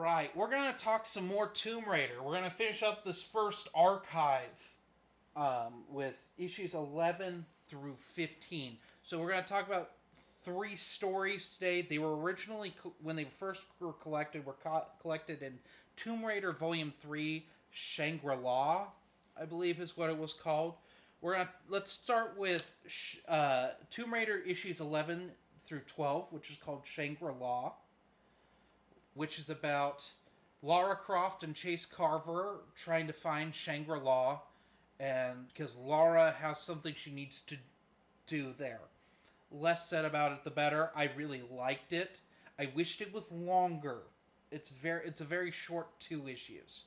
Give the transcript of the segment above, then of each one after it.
Alright, we're going to talk some more Tomb Raider. We're going to finish up this first archive with issues 11 through 15. So we're going to talk about 3 stories today. They were originally, when they first were collected in Tomb Raider Volume 3, Shangri-La, I believe is what it was called. Let's start with Tomb Raider issues 11 through 12, which is called Shangri-La, which is about Lara Croft and Chase Carver trying to find Shangri-La, and because Lara has something she needs to do there. Less said about it, the better. I really liked it. I wished it was longer. It's a very short 2 issues,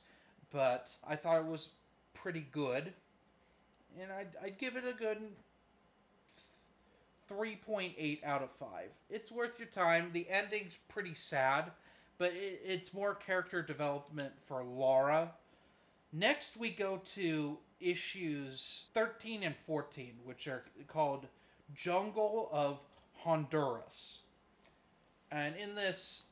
but I thought it was pretty good, and I'd give it a good 3.8 out of 5. It's worth your time. The ending's pretty sad, but it's more character development for Lara. Next, we go to issues 13 and 14, which are called Jungle of Honduras. And in this,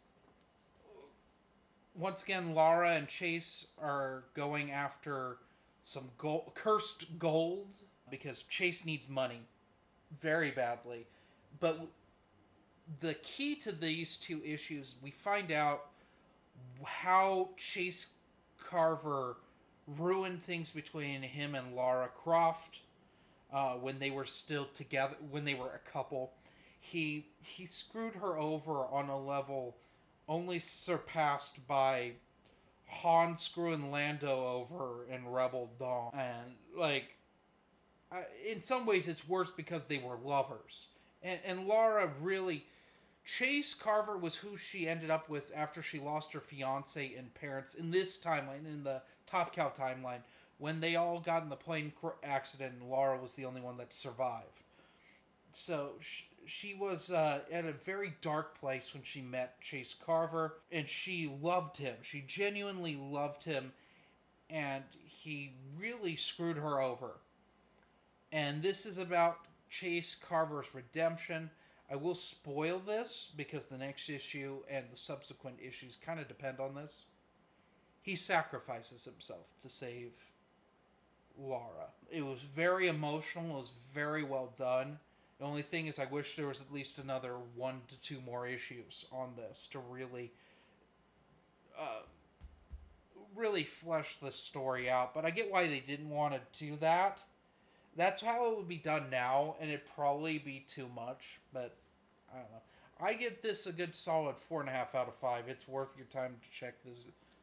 once again, Lara and Chase are going after some cursed gold, because Chase needs money very badly. But the key to these 2 issues, we find out how Chase Carver ruined things between him and Lara Croft when they were still together, when they were a couple. He screwed her over on a level only surpassed by Han screwing Lando over in Rebel Dawn. And, in some ways it's worse because they were lovers. And Lara really... Chase Carver was who she ended up with after she lost her fiancé and parents in this timeline, in the Top Cow timeline, when they all got in the plane accident and Lara was the only one that survived. So she was at a very dark place when she met Chase Carver, and she loved him. She genuinely loved him, and he really screwed her over. And this is about Chase Carver's redemption. I will spoil this because the next issue and the subsequent issues kind of depend on this. He sacrifices himself to save Lara. It was very emotional. It was very well done. The only thing is I wish there was at least another 1 to 2 more issues on this to really flesh this story out. But I get why they didn't want to do that. That's how it would be done now, and it'd probably be too much, but I don't know. I give this a good solid 4.5 out of 5. It's worth your time to check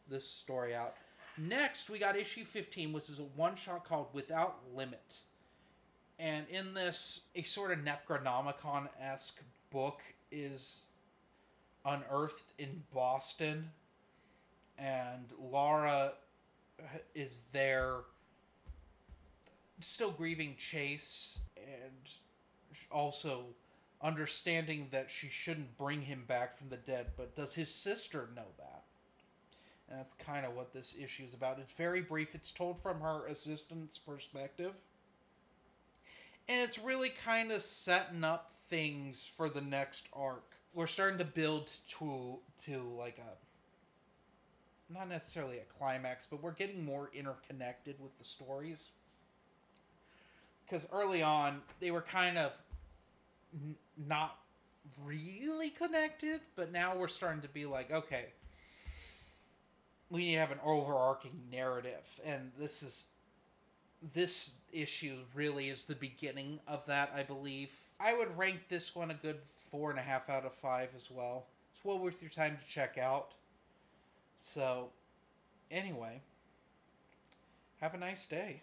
this story out. Next, we got issue 15, which is a one-shot called Without Limit. And in this, a sort of Necronomicon-esque book is unearthed in Boston, and Lara is there still grieving Chase, and also understanding that she shouldn't bring him back from the dead, but does his sister know that? And that's kind of what this issue is about. It's very brief. It's told from her assistant's perspective. And it's really kind of setting up things for the next arc. We're starting to build to like a... not necessarily a climax, but we're getting more interconnected with the stories. Because early on, they were kind of not really connected, but now we're starting to be like, okay, we need to have an overarching narrative, and this issue really is the beginning of that, I believe. I would rank this one a good 4.5 out of 5 as well. It's well worth your time to check out. So, anyway, have a nice day.